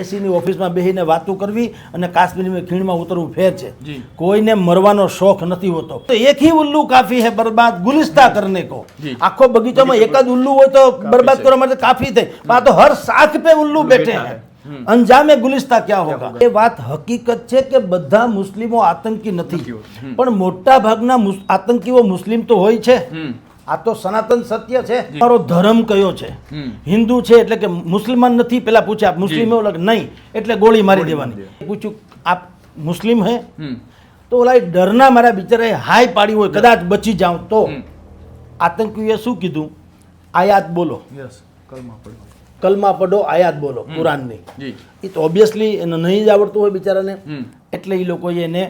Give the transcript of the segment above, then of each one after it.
એસીની ઓફિસમાં બેસીને વાતો કરવી અને કાશ્મીરની ખીણમાં ઉતરવું ફેર છે। કોઈને મરવાનો શોખ નથી હોતો। તો એક ही उल्लू काफी है बर्बाद गुलिस्ता करने को। आखो बगीचाમાં એકાદ ઉલ્લू હોય તો બરબાદ કરવા માટે કાફી થાય, પણ તો હર શાખ पे उल्लू बैठे हैं। અંજામે ગુલિસ્તા क्या होगा? એ વાત હકીકત છે કે બધા મુસ્લિમો આતંકી નથી, પણ મોટા ભાગના આતંકીઓ મુસ્લિમ તો હોય છે। આ તો સનાતન સત્ય છે। મારો ધર્મ કયો છે? હિન્દુ છે એટલે કે મુસલમાન નથી, પેલા પૂછ્યા મુસ્લિમ એવું લાગે નહીં એટલે ગોળી મારી દેવાની। પૂછ્યું આપ મુસ્લિમ હે તો ઓલા ડરના મારા બિચારાએ હાય પાડી હોય, કદાચ બચી જાઉં તો આતંકીઓએ શું કીધું? આયાત બોલો, કલમા પડો, આયાત બોલો કુરાનની। એ તો ઓબ્વિયસલી એને નહીં જ આવડતું હોય બિચારાને, એટલે એ લોકોએ એને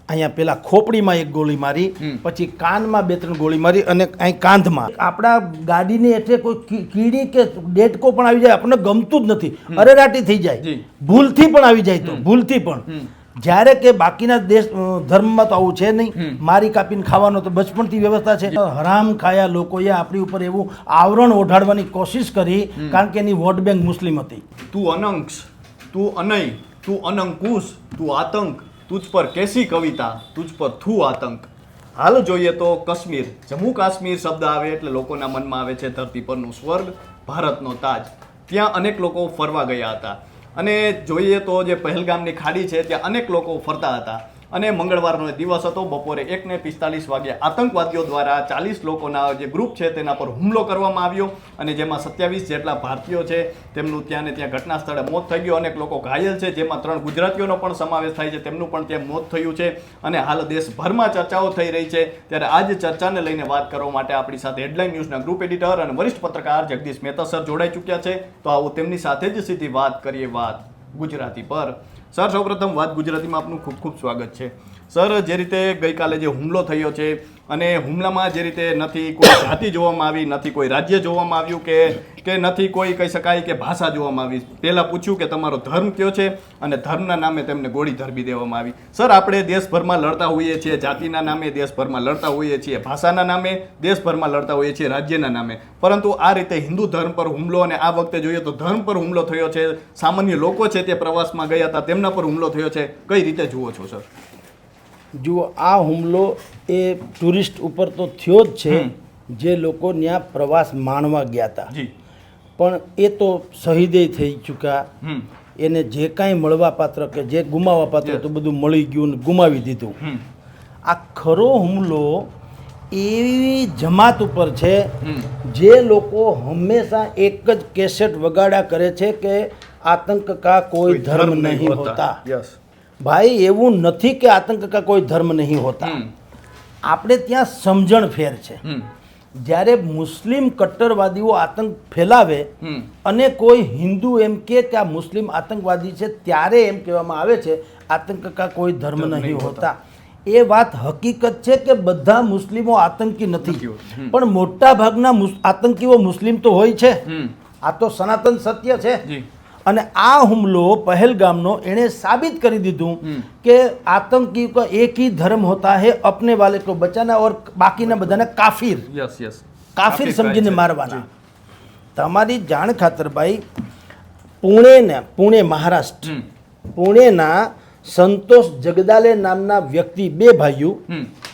અહીંયા પેલા ખોપડીમાં એક ગોળી મારી, પછી કાનમાં 2-3 ગોળી મારી અને અહીં કાંધમાં। આપણા ગાડીની એટલે કોઈ કીડી કે ડેટકો પણ આવી જાય, આપણને ગમતું જ નથી, અરેરાટી થઈ જાય, ભૂલથી પણ આવી જાય તો ભૂલથી પણ। જ્યારે કે બાકીના દેશ ધર્મમાં તો આવું છે નહીં, મારી કાપીને ખાવાનો તો બચપણથી વ્યવસ્થા છે। હરામ ખાયા લોકોએ આપણી ઉપર એવું આવરણ ઓઢાડવાની કોશિશ કરી, કારણ કે એની વોટ બેંક મુસ્લિમ હતી। તું અનંશ, તું અનય, તું અનંકુશ, તું આતંક, तुझ पर कैसी कविता, तुझ पर थू आतंक। हाल જોઈએ તો કાશ્મીર, જમ્મુ કાશ્મીર શબ્દ આવે એટલે લોકોના મનમાં આવે છે ધરતી પરનું સ્વર્ગ, ભારતનો તાજ। ત્યાં અનેક લોકો ફરવા ગયા હતા અને જોઈએ તો જે પહેલગામની ખાડી છે ત્યાં અનેક લોકો ફરતા હતા અને મંગળવારનો દિવસ હતો। બપોરે 1:45 વાગે આતંકવાદીઓ દ્વારા 40 લોકોના જે ગ્રુપ છે તેના પર હુમલો કરવામાં આવ્યો અને જેમાં 27 જેટલા ભારતીયો છે તેમનું ત્યાં ને ત્યાં ઘટના સ્થળે મોત થઈ ગયું। અનેક લોકો ઘાયલ છે, જેમાં 3 ગુજરાતીઓનો પણ સમાવેશ થાય છે, તેમનું પણ ત્યાં મોત થયું છે અને હાલ દેશભરમાં ચર્ચાઓ થઈ રહી છે। ત્યારે આ જ ચર્ચાને લઈને વાત કરવા માટે આપણી સાથે હેડલાઇન ન્યૂઝના ગ્રુપ એડિટર અને વરિષ્ઠ પત્રકાર જગદીશ મહેતા સર જોડાઈ ચૂક્યા છે। તો આવો તેમની સાથે જ સીધી વાત કરીએ વાત ગુજરાતી પર। સર, સૌપ્રથમ વાત ગુજરાતીમાં આપનું ખૂબ ખૂબ સ્વાગત છે। સર, જે રીતે ગઈકાલે જે હુમલો થયો છે અને હુમલામાં જે રીતે નથી કોઈ જાતિ જોવામાં આવી, નથી કોઈ રાજ્ય જોવામાં આવ્યું કે નથી કોઈ કહી શકાય કે ભાષા જોવામાં આવી, પહેલાં પૂછ્યું કે તમારો ધર્મ કયો છે અને ધર્મના નામે તેમને ગોળી ધરબી દેવામાં આવી। સર, આપણે દેશભરમાં લડતા હોઈએ છીએ, જાતિના નામે દેશભરમાં લડતા હોઈએ છીએ, ભાષાના નામે દેશભરમાં લડતા હોઈએ છીએ, રાજ્યના નામે, પરંતુ આ રીતે હિન્દુ ધર્મ પર હુમલો અને આ વખતે જોઈએ તો ધર્મ પર હુમલો થયો છે। સામાન્ય લોકો છે તે પ્રવાસમાં ગયા હતા, તેમના પર હુમલો થયો છે, કઈ રીતે જુઓ છો સર? જુઓ, આ હુમલો એ ટુરિસ્ટ ઉપર તો થયો જ છે, જે લોકો ત્યાં પ્રવાસ માણવા ગયા હતા, પણ એ તો શહીદે થઈ ચૂક્યા। એને જે કાંઈ મળવા પાત્ર કે જે ગુમાવવા પાત્ર તો બધું મળી ગયું ને ગુમાવી દીધું। આ ખરો હુમલો એવી જમાત ઉપર છે જે લોકો હંમેશા એક જ કેસેટ વગાડ્યા કરે છે કે આતંક કા કોઈ ધર્મ નહીં હોતા। ભાઈ, એવું નથી કે આતંક કા કોઈ ધર્મ નહીં હોતા, આપણે ત્યાં સમજણ ફેર છે। જ્યારે મુસ્લિમ કટ્ટરવાદીઓ આતંક ફેલાવે અને કોઈ હિન્દુ એમ કે આ મુસ્લિમ આતંકવાદી છે, ત્યારે એમ કહેવામાં આવે છે આતંક કા કોઈ ધર્મ નહીં હોતા। એ વાત હકીકત છે કે બધા મુસ્લિમો આતંકી નથી, પણ મોટા ભાગના આતંકીઓ મુસ્લિમ તો હોય છે। આ તો સનાતન સત્ય છે। અને આ હુમલો પહેલગામનો એણે સાબિત કરી દીધું કે આતંકી કો એક ही ધર્મ હોતા है, अपने वाले को बचाना और બાકીના બધાને કાફિર કાફિર સમજીને મારવાના। તમારી જાણ ખાતર ભાઈ, પુણે મહારાષ્ટ્ર, પુણેના સંતોષ જગદાલે નામના વ્યક્તિ, 2 ભાઈઓ,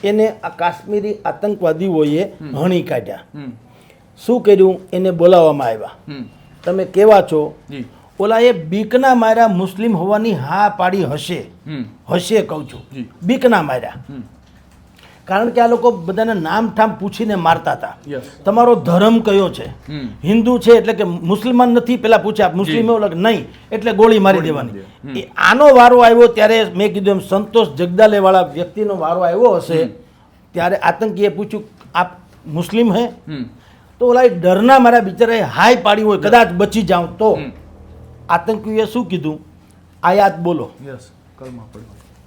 એને આ કાશ્મીરી આતંકવાદીઓએ હણી કાઢ્યા। શું કર્યું? એને બોલાવવામાં આવ્યા, તમે કેવા છો? ઓલા એ બીકના માર્યા મુસ્લિમ હોવાની હા પાડી હશે કહું છું, બીકના માર્યા, કારણ કે આ લોકો બધાને નામ ઠામ પૂછીને મારતા હતા। તમારો ધર્મ કયો છે? હિન્દુ છે એટલે કે મુસલમાન નથી, પેલા પૂછ્યા મુસ્લિમ એવું લાગે નહીં એટલે ગોળી મારી દેવાની। આનો વારો આવ્યો ત્યારે મેં કીધું એમ સંતોષ જગદાલે વાળા વ્યક્તિનો વારો આવ્યો હશે, ત્યારે આતંકીએ પૂછ્યું આપ મુસ્લિમ હે તો ઓલા ડરના મારા બિચારાએ હાય પાડી હોય, કદાચ બચી જાઉં તો આતંકીઓએ શું કીધું? આયાત બોલો,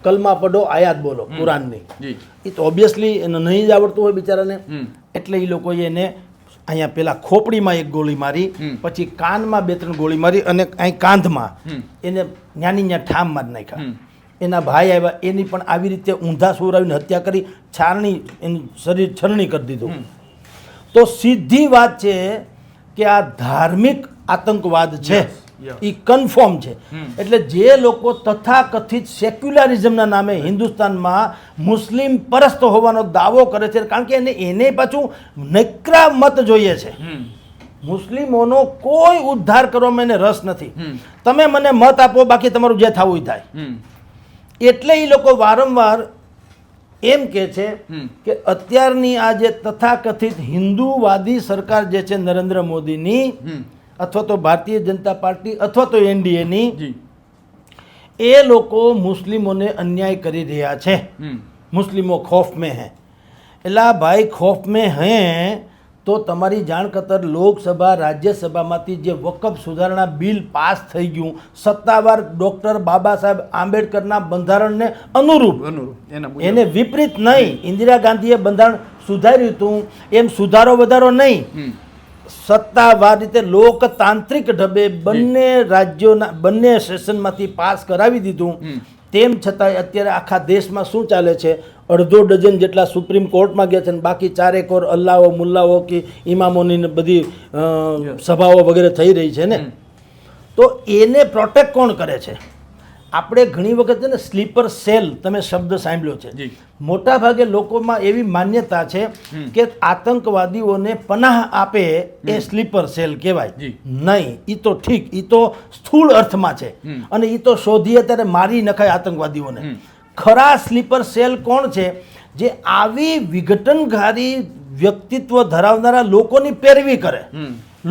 કલમા પડો, આયાત બોલો કુરાનની। એ તો ઓબ્વિયસલી એને નહીં જ આવડતું હોય બિચારાને, એટલે એ લોકોએ એને અહીંયા પેલા ખોપડીમાં એક ગોળી મારી, પછી કાનમાં 2-3 ગોળી મારી અને અહીં કાંધમાં એને ન્યાની ઠામ મારી નાખ્યા। એના ભાઈ આવ્યા, એની પણ આવી રીતે ઊંધા સુરાવીને હત્યા કરી, છારણી એનું શરીર છરણી કરી દીધું। તો સીધી વાત છે કે આ ધાર્મિક આતંકવાદ છે। એ કન્ફર્મ છે. એટલે જે લોકો તથાકથિત સેક્યુલરિઝમના નામે હિન્દુસ્તાનમાં મુસ્લિમ પરસ્ત હોવાનો દાવો કરે છે, કારણ કે એને પાછું નકરા મત જોઈએ છે. મુસ્લિમોનો કોઈ ઉદ્ધાર કરવામાં એને રસ નથી. તમે મને મત આપો, બાકી તમારું જે થવું થાય. એટલે એ લોકો વારંવાર એમ કે છે કે અત્યારની આ જે તથાકથિત હિન્દુવાદી સરકાર જે છે નરેન્દ્ર મોદીની અથવા તો ભારતીય જનતા પાર્ટી અથવા તો એનડીએની, એ લોકો મુસ્લિમોને અન્યાય કરી રહ્યા છે. મુસ્લિમો ખૌફ में है. એલા ભાઈ ખૌફ में हैं તો તમારી જાણ ખાતર લોકસભા રાજ્યસભામાંથી જે વકફ સુધારણા બિલ પાસ થઈ ગયું, સત્તાવાર ડૉક્ટર બાબા સાહેબ આંબેડકરના બંધારણને અનુરૂપ, એને વિપરીત નહીં. ઇન્દિરા ગાંધીએ બંધારણ સુધાર્યું હતું એમ સુધારો વધારો નહીં, સત્તાવાર રીતે લોકતાંત્રિક ઢબે બંને રાજ્યોના બંને સેશનમાંથી પાસ કરાવી દીધું. તેમ છતાંય અત્યારે આખા દેશમાં શું ચાલે છે, અડધો ડઝન જેટલા સુપ્રીમ કોર્ટમાં ગયા છે અને બાકી ચારેક ઓર અલ્લાહો મુલ્લાઓ કે ઇમામોની બધી સભાઓ વગેરે થઈ રહી છે ને. તો એને પ્રોટેક્ટ કોણ કરે છે? આપણે ઘણી વખત છે ને સ્લીપર સેલ, તમે શબ્દ સાંભળ્યો છે. મોટા ભાગે લોકોમાં એવી માન્યતા છે કે આતંકવાદીઓને પનાહ આપે એ સ્લીપર સેલ કહેવાય. નહીં, એ તો ઠીક, એ તો સ્થૂળ અર્થમાં છે અને એ તો શોધીએ ત્યારે મારી નખાય આતંકવાદીઓને. ખરા સ્લીપર સેલ કોણ છે? જે આવી વિઘટનકારી વ્યક્તિત્વ ધરાવનારા લોકોની પેરવી કરે,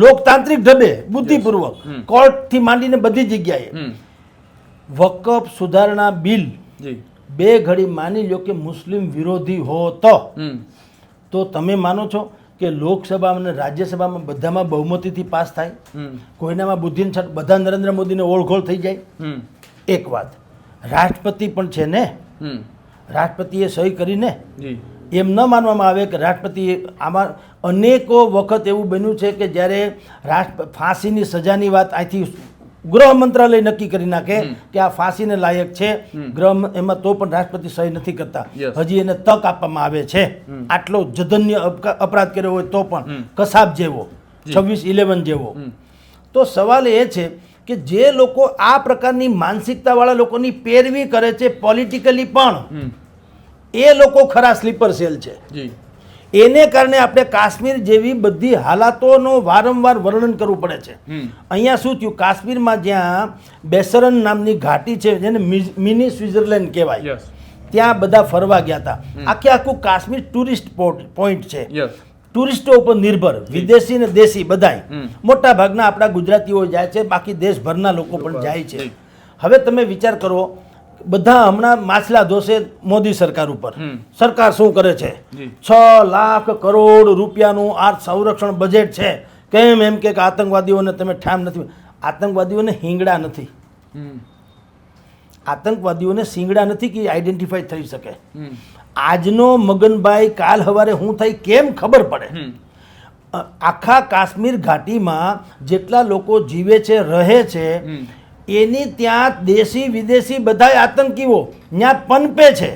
લોકતાંત્રિક ઢબે બુદ્ધિપૂર્વક, કોર્ટથી માંડીને બધી જગ્યાએ. વકફ સુધારણા બિલ બે ઘડી માની લો કે મુસ્લિમ વિરોધી હો તો તમે માનો છો કે લોકસભા અને રાજ્યસભામાં બધામાં બહુમતીથી પાસ થાય? કોઈનામાં બુદ્ધિને છત બધા નરેન્દ્ર મોદીને ઓળખોળ થઈ જાય? એક વાત. રાષ્ટ્રપતિ પણ છે ને, રાષ્ટ્રપતિએ સહી કરીને એમ ન માનવામાં આવે કે રાષ્ટ્રપતિ. આમાં અનેકો વખત એવું બન્યું છે કે જ્યારે ફાંસીની સજાની વાત અહીંથી ગૃહ મંત્રાલય નક્કી કરી નાખે કે આ ફાંસીને લાયક છે, એમાં તો પણ રાષ્ટ્રપતિ સહી નથી કરતા. હજી એને તક આપવામાં આવે છે. આટલો જધન્ય અપરાધ કર્યો હોય તો પણ, કસાબ જેવો, 26/11 જેવો. તો સવાલ એ છે કે જે લોકો આ પ્રકારની માનસિકતાવાળા લોકોની પેરવી કરે છે પોલિટિકલી પણ, એ લોકો ખરા સ્લીપર સેલ છે. એને કારણે આપણે કાશ્મીર જેવી બધી હાલાતોનો વારંવાર વર્ણન કરવું પડે છે. અહીંયા શું થયું, કાશ્મીરમાં જ્યાં બેસરન નામની ઘાટી છે, જેને મિની સ્વિટ્ઝરલેન્ડ કહેવાય, ત્યાં બધા ફરવા ગયા હતા. આખું કાશ્મીર ટુરિસ્ટ પોઈન્ટ છે, ટુરિસ્ટો ઉપર નિર્ભર, વિદેશી ને દેશી બધાય. મોટા ભાગના આપણા ગુજરાતીઓ જાય છે, બાકી દેશભરના લોકો પણ જાય છે. હવે તમે વિચાર કરો, બધા હમણાં માછલા ધોશે મોદી સરકાર ઉપર. સરકાર શું કરે છે? 6 લાખ કરોડ રૂપિયાનું આ સંરક્ષણ બજેટ છે. કેમ? એમ કે આતંકવાદીઓને તમે ઠામ નથી. આતંકવાદીઓને હિંગડા નથી, આતંકવાદીઓને સિંગડા નથી કે આઈડેન્ટિફાઈ થઈ શકે. આજનો મગનભાઈ કાલ હવારે હું થઈ કેમ ખબર પડે? આખા કાશ્મીર ઘાટીમાં જેટલા લોકો જીવે છે, રહે છે, એની ત્યાં દેશી વિદેશી બધા આતંકીઓ ત્યાં પનપે છે.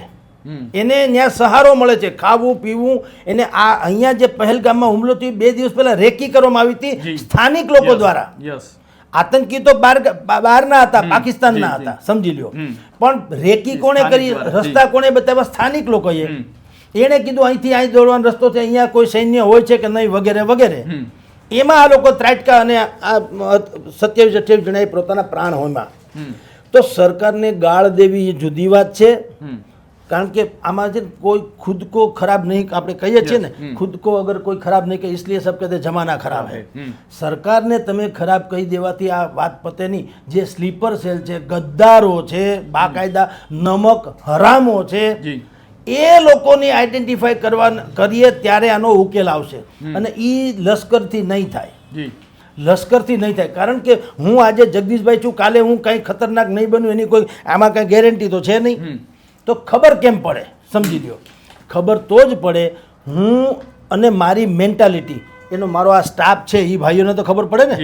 એને ત્યાં સહારો મળે છે, ખાવું પીવું. એને આ અહીંયા જે પહેલગામમાં હુમલો થયો 2 દિવસ પહેલા રેકી કરવામાં આવી હતી સ્થાનિક લોકો દ્વારા. આતંકી તો બહારના હતા, પાકિસ્તાનના હતા, સમજી લ્યો. પણ રેકી કોણે કરી, રસ્તા કોણે બતાવ્યા? સ્થાનિક લોકોએ. એણે કીધું અહીંથી અહીં દોડવાનો રસ્તો છે, અહીંયા કોઈ સૈન્ય હોય છે કે નહીં, વગેરે વગેરે. એમાં આ લોકો ત્રાટકા અને આ 27-28 જણાએ પોતાના પ્રાણ હોયમાં. તો સરકારને ગાળ દેવી એ જુદી વાત છે, કારણ કે આમાં છે કોઈ ખુદ કો ખરાબ નહીં, આપણે કહીએ છીએ ને, ખુદ કો અગર કોઈ ખરાબ નહીં કહે इसलिए सब कहते જમાના ખરાબ હૈ. સરકારને તમે ખરાબ કહી દેવાથી આ વાત પતે નહીં. જે સ્લીપર સેલ છે, ગદ્દારો છે, બાકાયદા નમક હરામો છે, એ લોકોની આઈડેન્ટિફાઈ કરીએ ત્યારે આનો ઉકેલ આવશે. અને એ લશ્કરથી નહીં થાય, લશ્કરથી નહીં થાય. કારણ કે હું આજે જગદીશભાઈ છું, કાલે હું કંઈ ખતરનાક નહીં બન્યું એની કોઈ આમાં કંઈ ગેરંટી તો છે નહીં. તો ખબર કેમ પડે? સમજી લ્યો, ખબર તો જ પડે. હું અને મારી મેન્ટાલિટી, એનો મારો આ સ્ટાફ છે, એ ભાઈઓને તો ખબર પડે ને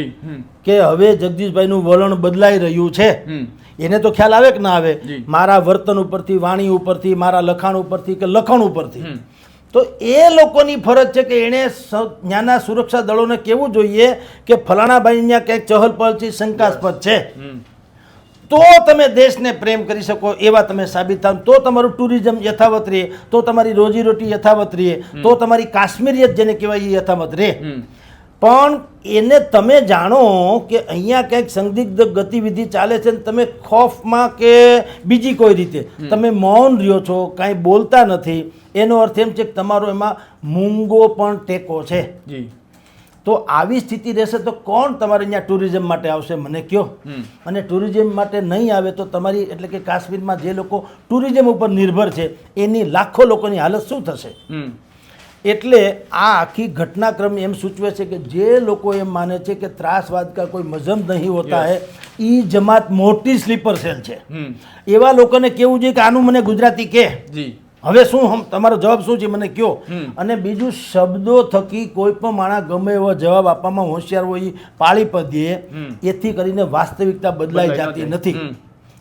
કે હવે જગદીશભાઈનું વલણ બદલાઈ રહ્યું છે. એને તો ખ્યાલ આવે કે ના આવે? મારા વર્તન ઉપરથી, વાણી ઉપરથી, મારા લખાણ ઉપરથી કે લખણ ઉપરથી. તો એ લોકોની ફરજ છે કે એણે ત્યાંના સુરક્ષા દળોને કહેવું જોઈએ કે ફલાણા ભાઈ અહીંયા ક્યાંક ચહલ પહલ છે, શંકાસ્પદ છે, તો તમે દેશને પ્રેમ કરી શકો એવા તમે સાબિત થાવ, તો તમારું ટુરિઝમ યથાવત રહે, તો તમારી રોજીરોટી યથાવત રહે, તો તમારી કાશ્મીરિયત જેને કહેવાય એ યથાવત રહે. પણ એને તમે જાણો કે અહીંયા કંઈક સંદિગ્ધ ગતિવિધિ ચાલે છે ને તમે ખોફમાં કે બીજી કોઈ રીતે તમે મૌન રહ્યો છો, કાંઈ બોલતા નથી, એનો અર્થ એમ છે કે તમારો એમાં મૂંગો પણ ટેકો છે. તો આવી સ્થિતિ રહેશે તો કોણ તમારે અહીંયા ટુરિઝમ માટે આવશે મને કહો. અને ટુરિઝમ માટે નહીં આવે તો તમારી એટલે કે કાશ્મીરમાં જે લોકો ટુરિઝમ ઉપર નિર્ભર છે એની લાખો લોકોની હાલત શું થશે. એટલે આ આખી ઘટનાક્રમ એમ સૂચવે છે કે જે લોકો એમ માને છે કે ત્રાસવાદ કા કોઈ મજહબ નહીં હોતા હે, ઈ જમાત મોટી સ્લીપર સેલ છે. એવા લોકોને કેવું જોઈએ કે આનું મને ગુજરાતી કે હવે શું તમારો જવાબ શું છે મને કયો. અને બીજું, શબ્દો થકી કોઈ પણ માણસ ગમે એવો જવાબ આપવામાં હોશિયાર હોય પાળી પદીએ, એથી કરીને વાસ્તવિકતા બદલાઈ જતી નથી.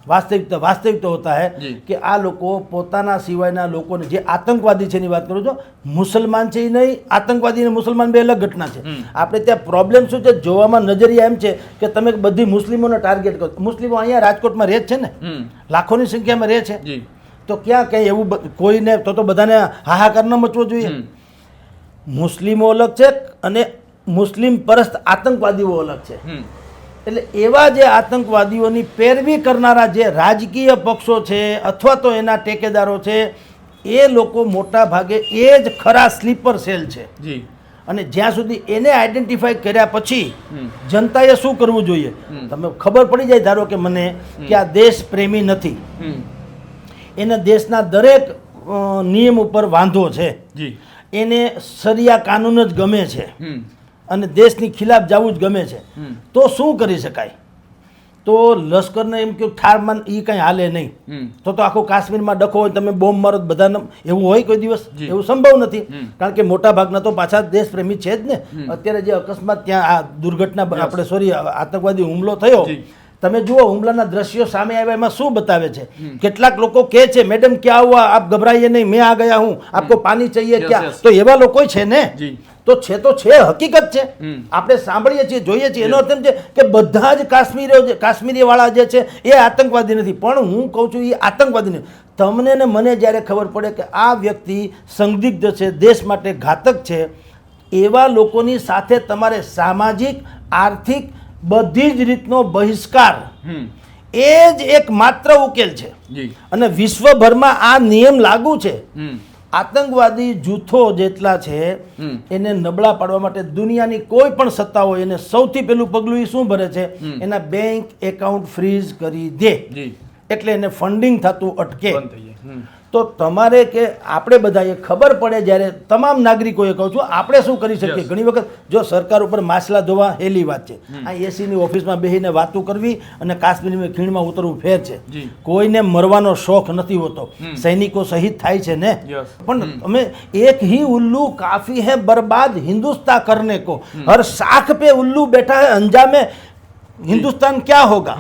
વાસ્તવિકતા હોતા હે કે આ લોકો પોતાના સિવાયના લોકોને, જે આતંકવાદી છે એની વાત કરું છું, મુસલમાન છે એ નહીં, આતંકવાદી અને મુસલમાન બે અલગ ઘટના છે. આપણે ત્યાં પ્રોબ્લેમ શું છે, જોવામાં નજરિયા એમ છે કે તમે બધી મુસ્લિમોને ટાર્ગેટ કરો. મુસ્લિમો અહીંયા રાજકોટમાં રહે જ છે ને, લાખોની સંખ્યામાં રહે છે, તો ક્યાં કંઈ એવું કોઈને તો બધાને હાહાકાર ન મચવો જોઈએ. મુસ્લિમો અલગ છે અને મુસ્લિમ પરસ્ત આતંકવાદીઓ અલગ છે. એટલે એવા જે આતંકવાદીઓની પેરવી કરનારા જે રાજકીય પક્ષો છે અથવા તો એના ટેકેદારો છે, એ લોકો મોટા ભાગે એ જ ખરા સ્લીપર સેલ છે. અને જ્યાં સુધી એને આઈડેન્ટિફાઈ કર્યા પછી જનતાએ શું કરવું જોઈએ, તમે ખબર પડી જાય ધારો કે મને કે આ દેશ પ્રેમી નથી, એને દેશના દરેક નિયમ ઉપર વાંધો છે, એને શરિયા કાનૂન જ ગમે છે અને દેશની ખિલાફ જવું જ ગમે છે, તો શું કરી શકાય. તો લશ્કરને એમ કે ઠારમાં એ કંઈ હાલે નહીં. તો આખું કાશ્મીરમાં ડખો હોય, તમે બોમ્બ મારો બધાને, એવું હોય કોઈ દિવસ? એવું સંભવ નથી. કારણ કે મોટા ભાગના તો પાછા દેશપ્રેમી છે જ ને. અત્યારે જે અકસ્માત ત્યાં આ દુર્ઘટના આપણે આતંકવાદી હુમલો થયો, તમે જુઓ હુમલાના દ્રશ્યો સામે આવ્યા, એમાં શું બતાવે છે. કેટલાક લોકો કહે છે મેડમ ક્યાં હુઆ, આપ ઘબરાઈએ નહીં, મેં આ ગયા હું, આપકો પાણી ચાહીએ ક્યાં. તો એવા લોકો છે ને, તો છે હકીકત છે, આપણે સાંભળીએ છીએ, જોઈએ છીએ. એનો અર્થ એમ છે કે બધા જ કાશ્મીરી વાળા જે છે એ આતંકવાદી નથી. પણ હું કહું છું એ આતંકવાદી નથી. તમને ને મને જ્યારે ખબર પડે કે આ વ્યક્તિ સંદિગ્ધ છે, દેશ માટે ઘાતક છે, એવા લોકોની સાથે તમારે સામાજિક, આર્થિક બધી જ રીતનો બહિષ્કાર, એ જ એક માત્ર ઉકેલ છે. અને વિશ્વભરમાં આ નિયમ લાગુ છે. આતંકવાદી જૂથો જેટલા છે એને નબળા પાડવા માટે દુનિયાની કોઈ પણ સત્તા હોય એને સૌથી પહેલું પગલું એ શું ભરે છે, એના બેંક એકાઉન્ટ ફ્રીઝ કરી દે, એટલે એને ફંડિંગ થતું અટકે. તો તમારે કે આપણે બધાએ ખબર પડે, જ્યારે તમામ નાગરિકોએ કહું છું, આપણે શું કરી શકીએ. ઘણી વખત જો સરકાર ઉપર માછલા ધોવા હેલી વાત છે, આ એસીની ઓફિસમાં બેસીને વાતો કરવી અને કાશ્મીરમાં ખીણમાં ઉતરવું ફેર છે. કોઈને મરવાનો શોખ નથી હોતો, સૈનિકો શહીદ થાય છે ને. પણ તમે એક ही उल्लू काफी है बर्बाद हिंदुस्तान करने को, हर शाख पे उल्लू बैठा है, अंजामे हिंदुस्तान क्या होगा.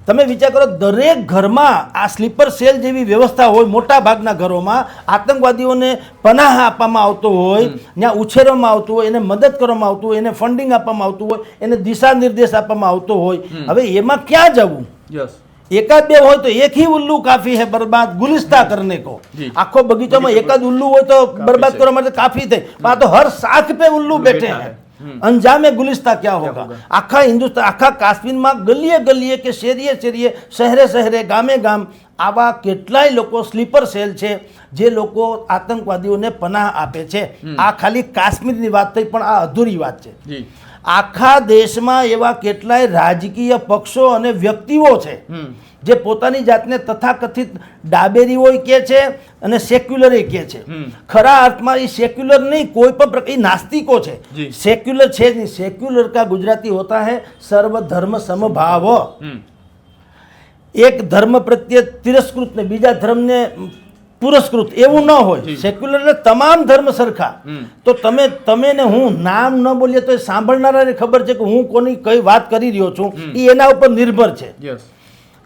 તમે વિચાર કરો, દરેક ઘરમાં આ સ્લીપર સેલ જેવી વ્યવસ્થા હોય, મોટા ભાગના ઘરોમાં આતંકવાદીઓને પનાહ આપવામાં આવતો હોય, ત્યાં ઉછેરવામાં આવતું હોય, એને મદદ કરવામાં આવતું હોય, એને ફંડિંગ આપવામાં આવતું હોય, એને દિશા નિર્દેશ આપવામાં આવતો હોય. હવે એમાં ક્યાં જવું? એકાદ બે હોય તો એક ही उल्लू काफी है बर्बाद गुलिस्ता करने को. આખો બગીચામાં એકાદ ઉલ્લુ હોય તો બરબાદ કરવા માટે કાફી થાય. આ તો હર શાખ પે ઉલ્લુ બેઠે हैं, અંજામે ગુલિસ્તા ક્યાં હોગા. આખા હિન્દુસ્તાન, આખા કાશ્મીરમાં ગલીએ ગલીએ કે શેરીએ શેરીએ, શહેરે શહેરે, ગામે ગામ આવા કેટલાય લોકો સ્લીપર સેલ છે જે લોકો આતંકવાદીઓને પનાહ આપે છે. આ ખાલી કાશ્મીરની વાત થઈ, પણ આ અધૂરી વાત છે. આખા દેશમાં એવા કેટલાય રાજકીય પક્ષો અને વ્યક્તિઓ છે જે પોતાની જાતને તથાકથિત ડાબેરીઓ કહે છે અને સેક્યુલર કહે છે. ખરા અર્થમાં એ સેક્યુલર નહીં, કોઈ પણ પ્રકાર, એ નાસ્તિકો છે. સેક્યુલર છે જ નહીં. સેક્યુલર કા ગુજરાતી હોતા है સર્વધર્મ સમભાવ. એક ધર્મ પ્રત્યે તિરસ્કૃત ને બીજા ધર્મને પુરસ્કૃત એવું ન હોય. સેક્યુલર એટલે તમામ ધર્મ સરખા. તો તમે ને હું નામ ન બોલીએ તો સાંભળનારાને ખબર છે કે હું કોની કઈ વાત કરી રહ્યો છું, એ એના ઉપર નિર્ભર છે.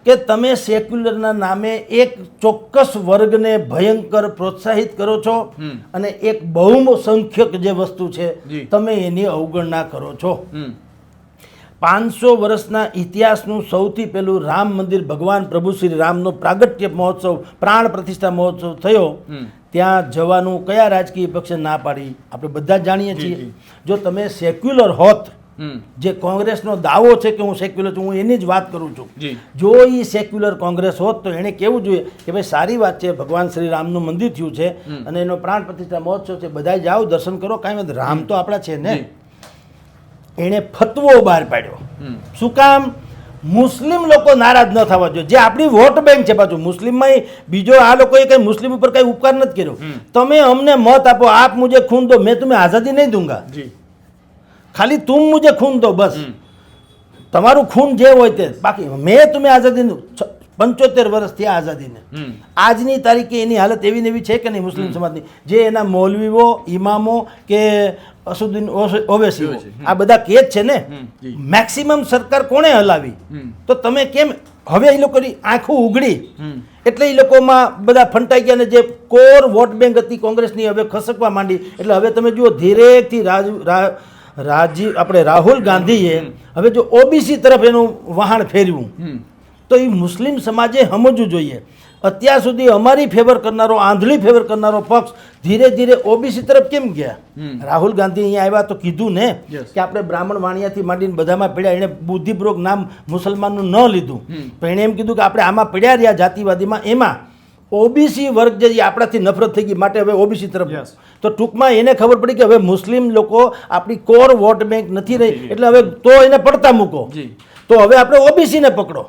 કે તમે સેક્યુલરના નામે એક ચોક્કસ વર્ગને ભયંકર પ્રોત્સાહિત કરો છો અને એક બહુસંખ્યક જે વસ્તુ છે તમે એની અવગણના કરો છો. 500 વર્ષના ઇતિહાસનું સૌથી પહેલું રામ મંદિર ભગવાન પ્રભુ શ્રી રામનો પ્રાગટ્ય મહોત્સવ પ્રાણ પ્રતિષ્ઠા મહોત્સવ થયો, ત્યાં જવાનું કયા રાજકીય પક્ષે ના પાડી? આપણે બધા જાણીએ છીએ. જો તમે સેક્યુલર હોત, જે કોંગ્રેસનો દાવો છે કે હું સેક્યુલર છું, હું એની જ વાત કરું છું, જો એ સેક્યુલર કોંગ્રેસ હોત તો એણે કેવું જોઈએ કે ભાઈ સારી વાત છે, ભગવાન શ્રી રામનું મંદિર થયું છે અને એનો પ્રાણ પ્રતિષ્ઠા મહોત્સવ છે, બધા જાઓ દર્શન કરો, કાંઈ વાંધો, રામ તો આપણા છે ને. એણે ફતવો બહાર પાડ્યો. શું કામ? મુસ્લિમ લોકો નારાજ ન થવા જોઈએ, જે આપણી વોટ બેંક છે. પાછું મુસ્લિમમાં બીજો આ લોકોએ કઈ મુસ્લિમ ઉપર કઈ ઉપકાર નથી કર્યો. તમે અમને મત આપો, આપ મુજે ખૂન દો, મેં तुम्हें આઝાદી નહીં દૂંગા, ખાલી તુમ મુજે ખૂન દો, બસ તમારું ખૂન જે હોય તે, બાકી મેં तुम्हें આઝાદી 75 વર્ષ થયા આઝાદીને. આજની તારીખે એની હાલત એવી ને એવી છે કે નહીં મુસ્લિમ સમાજની? જે એના મૌલવીઓ, ઇમામો કે અસુદ્દીન ઓવૈસી આ બધા કેદ છે ને, મેક્સિમમ સરકાર કોણે હલાવી? તો તમે કેમ હવે એ લોકોની આંખો ઉઘડી એટલે એ લોકોમાં બધા ફંટાઈ ગયા ને જે કોર વોટ બેંક હતી કોંગ્રેસની હવે ખસકવા માંડી. એટલે હવે તમે જુઓ ધીરેથી આપણે રાહુલ ગાંધીએ હવે જો ઓબીસી તરફ એનું વહાણ ફેરવ્યું, તો એ મુસ્લિમ સમાજે સમજવું જોઈએ. અત્યાર સુધી અમારી ફેવર કરનારો, આંધળી ફેવર કરનારો પક્ષ ધીરે ધીરે ઓબીસી તરફ કેમ ગયા? રાહુલ ગાંધી અહીંયા આવ્યા તો કીધું ને કે આપણે બ્રાહ્મણ વાણિયાથી માંડીને બધામાં પડ્યા. એણે બુદ્ધિપૂર્વક નામ મુસલમાનનું ન લીધું, પણ એણે એમ કીધું કે આપણે આમાં પડ્યા રહ્યા જાતિવાદીમાં, એમાં ઓબીસી વર્ગ જે આપણાથી નફરત થઈ ગઈ, માટે હવે ઓબીસી તરફ. તો ટૂંકમાં એને ખબર પડી કે હવે મુસ્લિમ લોકો આપણી કોર વોટ બેંક નથી રહી, એટલે હવે તો એને પડતા મૂકો, તો હવે આપણે ઓબીસીને પકડો.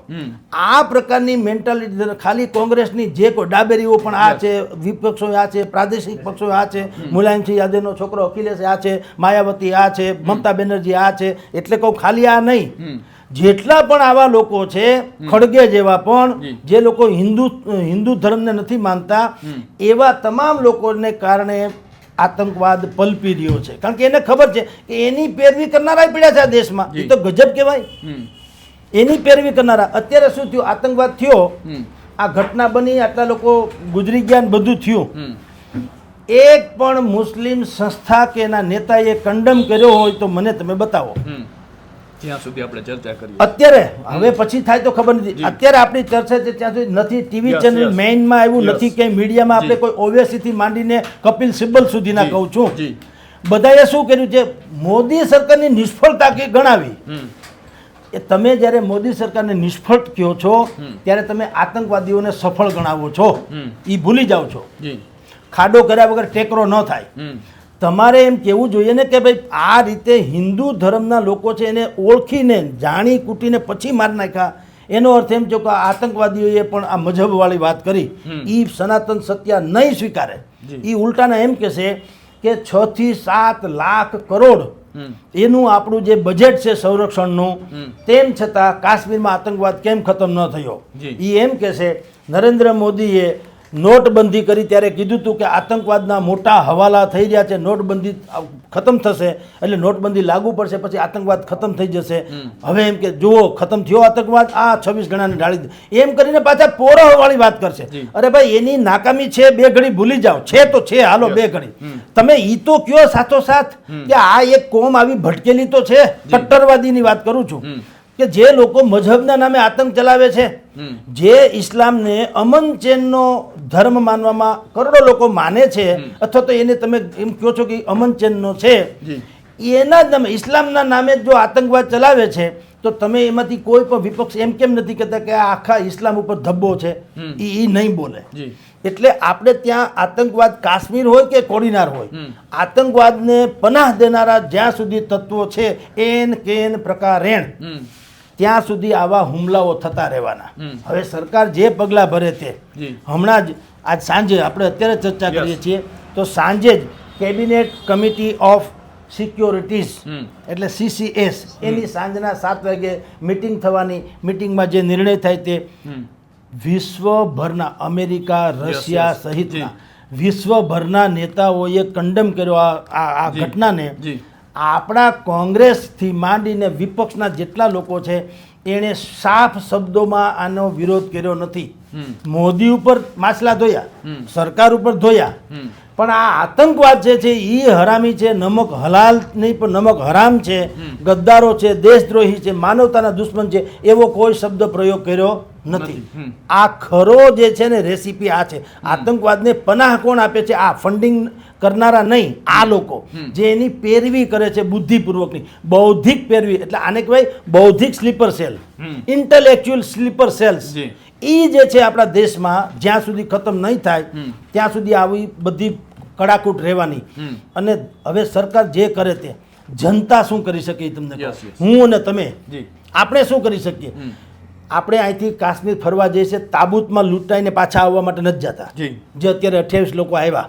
આ પ્રકારની મેન્ટાલિટી ખાલી કોંગ્રેસની જે કોઈ ડાબેરીઓ પણ આ છે, વિપક્ષો આ છે, પ્રાદેશિક પક્ષો આ છે, મુલાયમસિંહ યાદવનો છોકરો અખિલેશ આ છે, માયાવતી આ છે, મમતા બેનર્જી આ છે, એટલે કહું ખાલી આ નહીં, જેટલા પણ આવા લોકો છે, ખડગે જેવા પણ, જે લોકો હિન્દુ ધર્મને નથી માનતા, એવા તમામ લોકોને કારણે આતંકવાદ પલપી રહ્યો છે. કારણ કે એને ખબર છે કે એની પેરવી કરનારા પડ્યા છે આ દેશમાં. એ તો ગજબ કહેવાય, એની પેરવી કરનારા. અત્યારે શું થયું? આતંકવાદ થયો, આ ઘટના બની, આટલા લોકો ગુજરી ગયા, બધું થયું, એક પણ મુસ્લિમ સંસ્થા કે એના નેતાએ કંડમ કર્યો હોય તો મને તમે બતાવો. ત્યાં સુધી આપણે ચર્ચા કરીએ. અત્યારે હવે પછી થાય તો ખબર નથી. અત્યારે આપણી ચર્ચા છે ત્યાં સુધી નથી. ટીવી ચેનલ મેઇનમાં આવ્યું નથી, ક્યાંય મીડિયામાં આપણે કોઈ ઓવેસીથી માંડીને કપિલ સિબ્બલ સુધીના કહું છું, બધાએ શું કર્યું છે? મોદી સરકારની નિષ્ફળતા કે ગણાવી. એ તમે જ્યારે મોદી સરકારને નિષ્ફળ કહો છો ત્યારે તમે આતંકવાદીઓને સફળ ગણાવો છો, એ ભૂલી જાઓ છો. ખાડો કર્યા વગર ટેકરો ન થાય. તમારે એમ કહેવું જોઈએ ને કે ભાઈ આ રીતે હિન્દુ ધર્મના લોકો છે એને ઓળખીને જાણી કૂટીને પછી મારી નાખ્યા. એનો અર્થ એમ છે કે આતંકવાદીઓએ પણ આ મજહબવાળી વાત કરી, એ સનાતન સત્ય નહીં સ્વીકારે. એ ઉલટાના એમ કહેશે કે 6 થી 7 લાખ કરોડ એનું આપણું જે બજેટ છે સંરક્ષણનું, તેમ છતાં કાશ્મીરમાં આતંકવાદ કેમ ખતમ ન થયો? એ એમ કહેશે નરેન્દ્ર મોદીએ નોટબંધી કરી ત્યારે કીધું હતું કે આતંકવાદના મોટા હવાલા થઈ રહ્યા છે, નોટબંધી ખતમ થશે એટલે નોટબંધી લાગુ પડશે, પછી આતંકવાદ ખતમ થઈ જશે. હવે એમ કે જુઓ ખતમ થયો આતંકવાદ, આ 26 ગણાને ઢાળી દે, એમ કરીને પાછા પોરાવાળી વાત કરશે. અરે ભાઈ એની નાકામી છે, બે ઘડી ભૂલી જાઓ, છે તો છે, હાલો બે ઘડી. તમે ઈ તો કયો સાથોસાથ કે આ એક કોમ આવી ભટકેલી તો છે. કટ્ટરવાદીની વાત કરું છું કે જે લોકો મજહબના નામે આતંક ચલાવે છે, જે ઇસ્લામને અમન ચેનનો ધર્મ માનવામાં કરોડો લોકો માને છે, અથવા તો એને તમે એમ કહો છો કે અમન ચેનનો છે, એના જ નામે ઇસ્લામના નામે જો આતંકવાદ ચલાવે છે, તો તમે એમાંથી કોઈ પણ વિપક્ષ એમ કેમ નથી કહેતા કે આ આખા ઇસ્લામ ઉપર ધબ્બો છે? એ નહીં બોલે. એટલે આપણે ત્યાં આતંકવાદ કાશ્મીર હોય કે કોડીનાર હોય, આતંકવાદને પનાહ દેનારા જ્યાં સુધી તત્વો છે, એન કેન પ્રકારેણ, ત્યાં સુધી આવા હુમલાઓ થતા રહેવાના. હવે સરકાર જે પગલાં ભરે તે, હમણાં જ આજ સાંજે આપણે અત્યારે ચર્ચા કરીએ છીએ તો સાંજે જ કેબિનેટ કમિટી ઓફ સિક્યોરિટીઝ એટલે CCS એની સાંજના 7 વાગે મિટિંગ થવાની. મિટિંગમાં જે નિર્ણય થાય તે વિશ્વભરના અમેરિકા, રશિયા સહિતના વિશ્વભરના નેતાઓએ કંડમ કર્યો આ ઘટનાને. આપણા કોંગ્રેસથી માંડીને વિપક્ષના જેટલા લોકો છે એણે સાફ શબ્દોમાં આનો વિરોધ કર્યો નથી. મોદી ઉપર માછલા ધોયા, સરકાર ઉપર ધોયા, પણ આ આતંકવાદ જે છે એ હરામી છે, નમક હલાલ નહીં પણ નમક હરામ છે, ગદ્દારો છે, દેશદ્રોહી છે, માનવતાના દુશ્મન છે, એવો કોઈ શબ્દ પ્રયોગ કર્યો નથી. આ ખરો જે છે ને રેસીપી આ છે. આતંકવાદને પનાહ કોણ આપે છે? આ ફંડિંગ કરનારા નહીં, આ લોકો જે એની પેરવી કરે છે બુદ્ધિપૂર્વકની, બૌદ્ધિક પેરવી. એટલે આને કહેવાય બૌદ્ધિક sleeper cell, intellectual sleeper cells. એ જે છે આપણા દેશમાં જ્યાં સુધી ખતમ નહીં થાય ત્યાં સુધી આવી બધી કડાકૂટ રહેવાની. અને હવે સરકાર જે કરે તે જનતા શું કરી શકે એ તમને કહું. હું અને તમે આપણે શું કરી શકીએ? આપણે અહીંથી કાશ્મીર ફરવા જઈએ છીએ, તાબૂતમાં લૂંટાઈને પાછા આવવા માટે નથી જતા. જે અત્યારે 28 લોકો આવ્યા,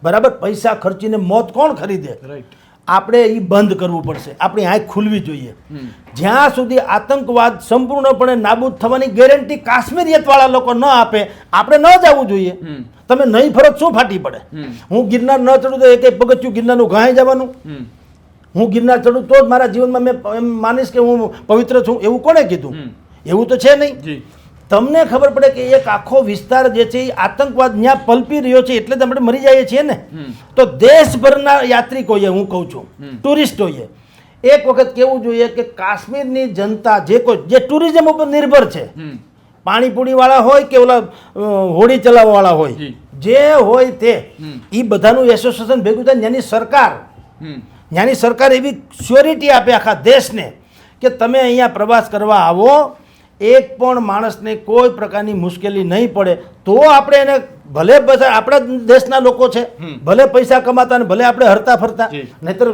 બરાબર, પૈસા ખર્ચીને મોત કોણ ખરીદે? આપણે એ બંધ કરવું પડશે. આપણી આંખ ખુલવી જોઈએ. જ્યાં સુધી આતંકવાદ સંપૂર્ણપણે નાબૂદ થવાની ગેરંટી કાશ્મીરિયતવાળા લોકો ન આપે, આપણે ન જવું જોઈએ. તમે નહીં ફરજ શું ફાટી પડે? હું ગિરનાર ન ચડું તો એક પગથિયું ગિરનારનું ઘાઈ જવાનું? હું ગિરનાર ચડું તો જ મારા જીવનમાં મેં એમ માનીશ કે હું પવિત્ર છું, એવું કોણે કીધું? એવું તો છે નહીં. તમને ખબર પડે કે એક આખો વિસ્તાર જે છે એ આતંકવાદ ત્યાં પલપી રહ્યો છે, એટલે જ આપણે મરી જઈએ છીએ ને. તો દેશભરના યાત્રિકોએ, હું કહું છું ટુરિસ્ટોએ, એક વખત કહેવું જોઈએ કે કાશ્મીરની જનતા જે કોઈ જે ટુરિઝમ ઉપર નિર્ભર છે, પાણીપુરીવાળા હોય કે ઓલા હોડી ચલાવવાવાળા હોય, જે હોય તે, એ બધાનું એસોસિએશન ભેગું થાય. ત્યાંની સરકાર એવી શ્યોરિટી આપે આખા દેશને કે તમે અહીંયા પ્રવાસ કરવા આવો, એક પણ માણસને કોઈ પ્રકારની મુશ્કેલી નહીં પડે. તો આપણે એને ભલે આપણા દેશના લોકો છે, ભલે પૈસા કમાતા ને ભલે આપણે હરતા ફરતા, નહીતર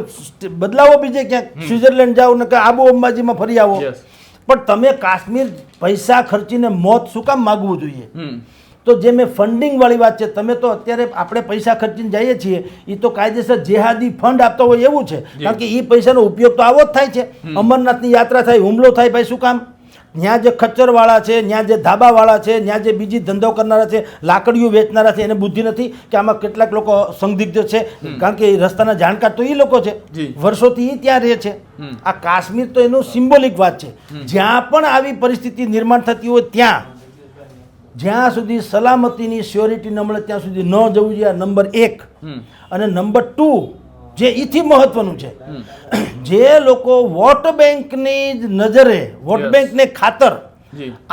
બદલાવો બીજે ક્યાંક, સ્વિટ્ઝરલેન્ડ જાઓ ને કે આબુ અંબાજીમાં ફરી આવો. પણ તમે કાશ્મીર પૈસા ખર્ચીને મોત શું કામ માગવું જોઈએ? તો જે મેં ફંડિંગ વાળી વાત છે, તમે તો અત્યારે આપણે પૈસા ખર્ચીને જઈએ છીએ, એ તો કાયદેસર જેહાદી ફંડ આપતો હોય એવું છે. કારણ કે એ પૈસાનો ઉપયોગ તો આવો જ થાય છે. અમરનાથની યાત્રા થાય, હુમલો થાય, ભાઈ શું કામ? ત્યાં જે ખચ્ચરવાળા છે, ત્યાં જે ધાબાવાળા છે, ત્યાં જે બીજી ધંધો કરનારા છે, લાકડીઓ વેચનારા છે, એને બુદ્ધિ નથી કે આમાં કેટલાક લોકો સંદિગ્ધ છે? કારણ કે રસ્તાના જાણકાર તો એ લોકો છે, વર્ષોથી એ ત્યાં રહે છે. આ કાશ્મીર તો એનું સિમ્બોલિક વાત છે. જ્યાં પણ આવી પરિસ્થિતિ નિર્માણ થતી હોય ત્યાં, જ્યાં સુધી સલામતીની શ્યોરિટી ન મળે ત્યાં સુધી ન જવું જોઈએ. નંબર 1. અને નંબર 2 જે એથી મહત્વનું છે, જે લોકો વોટ બેંકની નજરે, વોટ બેંકને ખાતર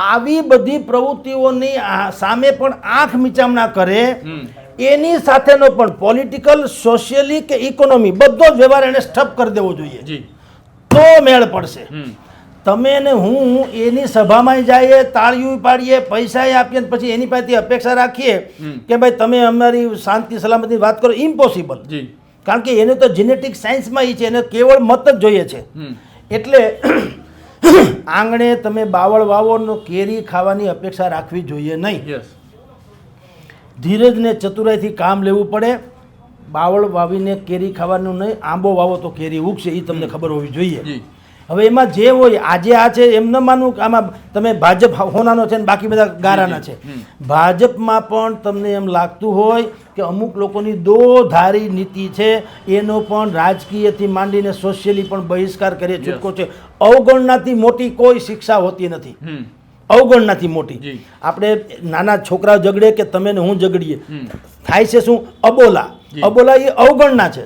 આવી બધી પ્રવૃત્તિઓની સામે પણ આંખ મીચામણા કરે, એની સાથેનો પણ પોલિટિકલ, સોશિયલી કે ઇકોનોમી બધો જ વ્યવહાર એને સ્ટપ કરી દેવો જોઈએ. તો મેળ પડશે. તમે ને હું એની સભામાં જઈએ, તાળીઓ પાડીએ, પૈસા આપીએ, પછી એની પાસેથી અપેક્ષા રાખીએ કે ભાઈ તમે અમારી શાંતિ સલામતીની વાત કરો, ઇમ્પોસિબલ. કારણ કે એને તો જેનેટિક સાયન્સમાં છે, એને કેવળ મત જ જોઈએ છે. એટલે આંગણે તમે બાવળ વાવો, કેરી ખાવાની અપેક્ષા રાખવી જોઈએ નહીં. ધીરજ ને ચતુરાઈથી કામ લેવું પડે. બાવળ વાવીને કેરી ખાવાનું નહીં, આંબો વાવો તો કેરી ઉગશે, એ તમને ખબર હોવી જોઈએ. હવે એમાં જે હોય, આજે આ છે એમ ન માનવું કે આમાં તમે ભાજપ હોનાનો છે ને બાકી બધા ગારાના છે. ભાજપમાં પણ તમને એમ લાગતું હોય કે અમુક લોકોની દોધારી નીતિ છે, એનો પણ રાજકીયથી માંડીને સોશિયલી પણ બહિષ્કાર કરી છૂટકો છે. અવગણનાથી મોટી કોઈ શિક્ષા હોતી નથી. અવગણનાથી મોટી. આપણે નાના છોકરાઓ ઝઘડે કે તમે ને હું ઝઘડીએ, થાય છે શું? અબોલા. અબોલા એ અવગણના છે.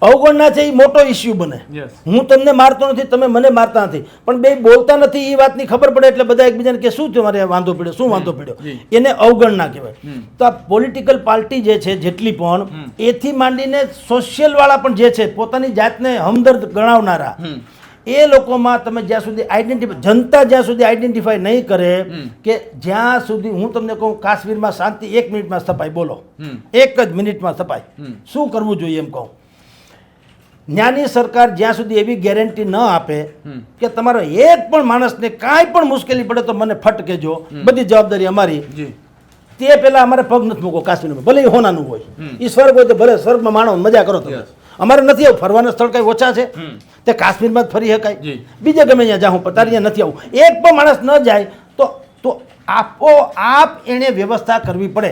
અવગણના છે એ મોટો ઇસ્યુ બને. હું તમને મારતો નથી, તમે મને મારતા નથી, પણ બે બોલતા નથી, એ વાતની ખબર પડે એટલે બધા એકબીજાને કે શું તમારે વાંધો પડ્યો, શું વાંધો પડ્યો, એને અવગણના કહેવાય. તો આ પોલિટિકલ પાર્ટી જે છે જેટલી પણ, એથી માંડીને સોશિયલ વાળા પણ જે છે, પોતાની જાતને હમદર્દ ગણાવનારા, એ લોકોમાં તમે જ્યાં સુધી આઈડેન્ટિફાય, જનતા જ્યાં સુધી આઈડેન્ટિફાય નહીં કરે કે જ્યાં સુધી, હું તમને કહું કાશ્મીરમાં શાંતિ 1 મિનિટમાં સ્થપાય, બોલો 1 જ મિનિટમાં સ્થપાય. શું કરવું જોઈએ એમ કહું? જ્ઞાની સરકાર જ્યાં સુધી એવી ગેરંટી ન આપે કે તમારો એક પણ માણસને કાંઈ પણ મુશ્કેલી પડે તો મને ફટ કહેજો, બધી જવાબદારી અમારી, તે પહેલા અમારે પગ નથી મૂકો કાશ્મીરમાં, ભલે એ હોનાનું હોય, એ સ્વર્ગ હોય તો ભલે સ્વર્ગમાં માણો મજા કરો તમે. અમારે નથી આવું, ફરવાના સ્થળ કઈ ઓછા છે તે કાશ્મીરમાં જ ફરી શકાય, બીજે ગમે ત્યાં જાઉં પણ તારી નથી આવું. એક પણ માણસ ન જાય તો આપોઆપ એને વ્યવસ્થા કરવી પડે.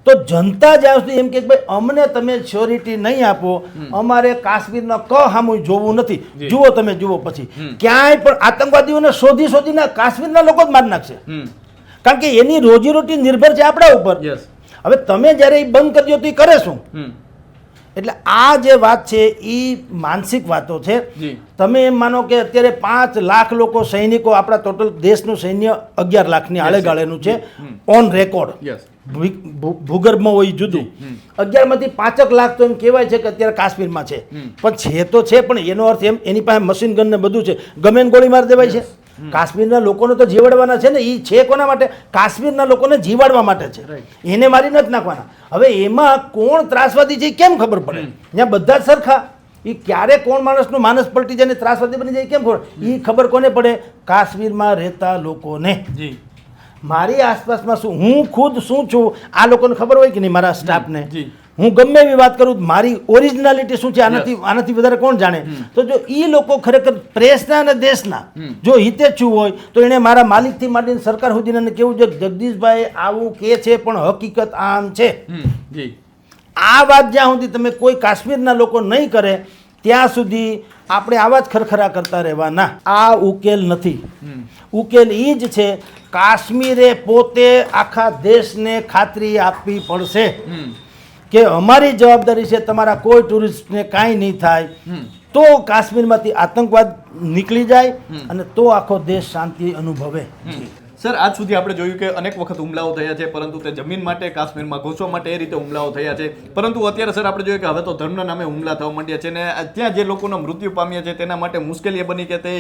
તો જનતા જ્યાં સુધી એમ કે ભાઈ અમને તમે શ્યોરિટી નહીં આપો, અમારે કાશ્મીરના સામું જોવું નથી, જુઓ તમે જુઓ, પછી ક્યાંય પણ આતંકવાદીઓને શોધીને કાશ્મીરના લોકો જ મારી નાખશે, કારણ કે એની રોજીરોટી નિર્ભર છે આપણા ઉપર. હવે તમે જ્યારે એ બંધ કરી દો તો એ કરે શું? એટલે આ જે વાત છે એ માનસિક વાતો છે. તમે એમ માનો કે અત્યારે 5 લાખ લોકો સૈનિકો, આપણા ટોટલ દેશનું સૈન્ય 11 લાખની આળેગાળેનું છે ઓન રેકોર્ડ. ભૂગર્ભમાં હોય જુદું. 11 માંથી 5 લાખ તો એમ કહેવાય છે કે અત્યારે કાશ્મીરમાં છે, પણ છે તો છે, પણ એનો અર્થ એમ એની પાસે મશીન ગન ને બધું છે, ગમે એને ગોળી મારી દેવાય છે. કાશ્મીરના લોકોને તો જીવાડવાના છે ને, એ છે કોના માટે? કાશ્મીરના લોકોને જીવાડવા માટે છે, એને મારી નથી નાખવાના. હવે એમાં કોણ ત્રાસવાદી છે કેમ ખબર પડે? ત્યાં બધા જ સરખા. એ ક્યારે કોણ માણસનું માનસ પલટી જાય ને ત્રાસવાદી બની જાય કેમ ખબર? એ ખબર કોને પડે? કાશ્મીરમાં રહેતા લોકોને. મારી આસપાસમાં શું, હું ખુદ શું છું આ લોકોને ખબર હોય કે નહીં, મારા સ્ટાફને. હું ગમે એવી વાત કરું, મારી ઓરિજિનાલિટી શું છે આનાથી વધારે કોણ જાણે? તો જો એ લોકો ખરેખર પ્રેસના અને દેશના જો હિતેચ્છુ હોય તો એણે મારા માલિકથી માંડીને સરકાર સુધીને કેવું છે, જગદીશભાઈ આવું કે છે પણ હકીકત આમ છે. આ વાત જ્યાં સુધી તમે કોઈ કાશ્મીરના લોકો નહીં કરે ત્યાં સુધી આપણે આવા જ ખરખરા કરતા રહેવાના. આ ઉકેલ નથી. ઉકેલ એ જ છે, કાશ્મીરે પોતે આખા દેશને ખાતરી આપવી પડશે કે અમારી જવાબદારી છે, તમારા કોઈ ટુરિસ્ટને કાંઈ નહીં થાય, તો કાશ્મીરમાંથી આતંકવાદ નીકળી જાય અને તો આખો દેશ શાંતિ અનુભવે. સર, આજ સુધી આપણે જોયું કે અનેક વખત હુમલાઓ થયા છે, પરંતુ તે જમીન માટે, કાશ્મીરમાં ઘૂસવા માટે એ રીતે હુમલાઓ થયા છે. પરંતુ અત્યારે સર આપણે જોયું કે હવે તો ધર્મના નામે હુમલા થવા માંડ્યા છે, ને ત્યાં જે લોકોના મૃત્યુ પામ્યા છે તેના માટે મુશ્કેલી એ બની કે તે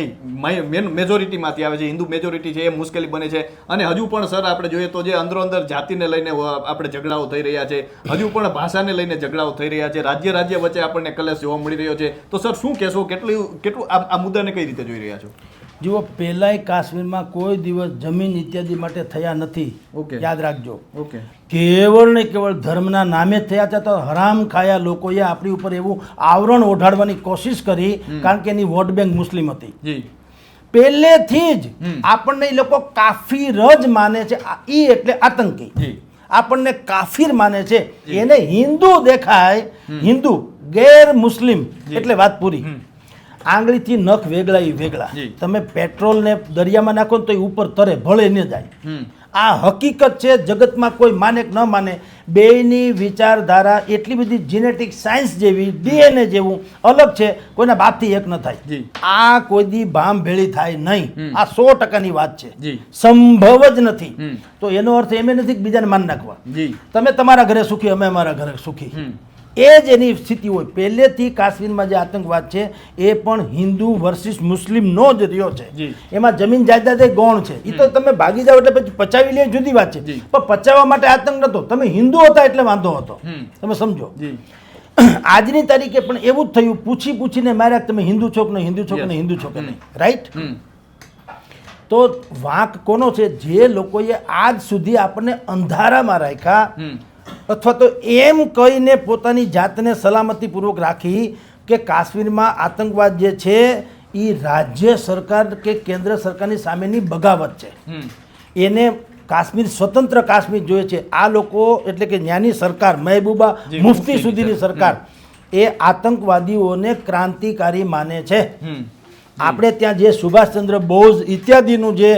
મેજોરિટીમાંથી આવે છે, હિન્દુ મેજોરિટી છે, એ મુશ્કેલી બને છે. અને હજુ પણ સર આપણે જોઈએ તો જે અંદરો અંદર જાતિને લઈને આપણે ઝઘડાઓ થઈ રહ્યા છે, હજુ પણ ભાષાને લઈને ઝઘડાઓ થઈ રહ્યા છે, રાજ્ય વચ્ચે આપણને કલેશ જોવા મળી રહ્યો છે. તો સર શું કહેશો, કેટલું આ મુદ્દાને કઈ રીતે જોઈ રહ્યા છો? જુઓ, પહેલાંય કાશ્મીરમાં કોઈ દિવસ જમીન ઇત્યાદિ માટે થયા નથી, યાદ રાખજો. કેવળ ને કેવળ ધર્મના નામે થયા છે. તો હરામ ખાયા લોકોએ આપણી ઉપર એવું આવરણ ઓઢાડવાની કોશિશ કરી, કારણ કે એની વોટ બેંક મુસ્લિમ હતી. પહેલેથી જ આપણને એ લોકો કાફીર જ માને છે. એ એટલે આતંકી, આપણને કાફીર માને છે. એને હિન્દુ દેખાય, હિન્દુ ગેર મુસ્લિમ એટલે વાત પૂરી. આંગળીથી નખ વેગળા. તમે પેટ્રોલ ને દરિયામાં નાખો તો એ ઉપર તરે, ભળે ન જાય. આ હકીકત છે. જગતમાં કોઈ માને કે ન માને, બેયની વિચારધારા એટલી બધી જીનેટિક સાયન્સ જેવી, ડીએનએ જેવું અલગ છે, કોઈના બાપથી એક ન થાય. આ કોઈ દી ભામ ભેળી થાય નહીં. આ 100%ની વાત છે, સંભવ જ નથી. તો એનો અર્થ એમ નથી કે બીજાને માન નાખવા. તમે તમારા ઘરે સુખી, અમે અમારા ઘરે સુખી, એ જ એની સ્થિતિ હોય. પહેલેથી કાશ્મીરમાં જે આતંકવાદ છે એ પણ હિન્દુ વર્સિસ મુસ્લિમનો જ રહ્યો છે. એમાં જમીન જાયદાદ ગૌણ છે. એ તો તમે ભાગી જાઓ એટલે પછી પચાવી લે, જુદી વાત છે, પણ પચાવવા માટે આતંક નતો. તમે હિન્દુ હતા એટલે વાંધો હતો, તમે સમજો. આજની તારીખે પણ એવું જ થયું, પૂછીને માર્યા તમે હિન્દુ છો કે નહીં, હિન્દુ છો કે નહીં, હિન્દુ છો કે નહીં, રાઈટ? તો વાંક કોનો છે? જે લોકોએ આજ સુધી આપણને અંધારામાં રાખ્યા, અથવા તો એમ કહીને પોતાની જાતને સલામતીપૂર્વક રાખી કે કાશ્મીરમાં આતંકવાદ જે છે એ રાજ્ય સરકાર કે કેન્દ્ર સરકારની સામેની બગાવત છે. એને કાશ્મીર સ્વતંત્ર કાશ્મીર જોઈએ છે. આ લોકો એટલે કે ત્યાંની સરકાર, મહેબૂબા મુફ્તી સુધીની સરકાર, એ આતંકવાદીઓને ક્રાંતિકારી માને છે. આપણે ત્યાં જે સુભાષચંદ્ર બોઝ ઇત્યાદિનું જે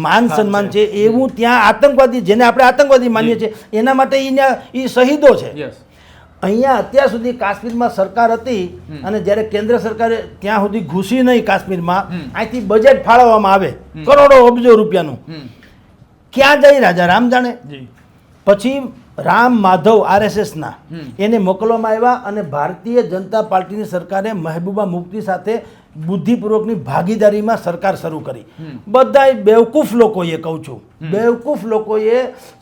માન સન્માન છે, એવું ત્યાં આતંકવાદી, જેને આપણે આતંકવાદી માનીએ છીએ, એના માટે એ શહીદો છે. અહીંયા અત્યાર સુધી કાશ્મીરમાં સરકાર હતી, અને જ્યારે કેન્દ્ર સરકારે ત્યાં સુધી ઘૂસી નહીં કાશ્મીરમાં, અહીંથી બજેટ ફાળવવામાં આવે કરોડો અબજો રૂપિયાનું, ક્યાં જાય રાજા રામ જાણે. પછી રામ માધવ RSSના એને મોકલવામાં આવ્યા, અને ભારતીય જનતા પાર્ટીની સરકારે મહેબૂબા મુફ્તી સાથે બુદ્ધિપૂર્વકની ભાગીદારીમાં સરકાર શરૂ કરી. બધા બેવકૂફ લોકોએ, કહું છું, બેવકૂફ લોકોએ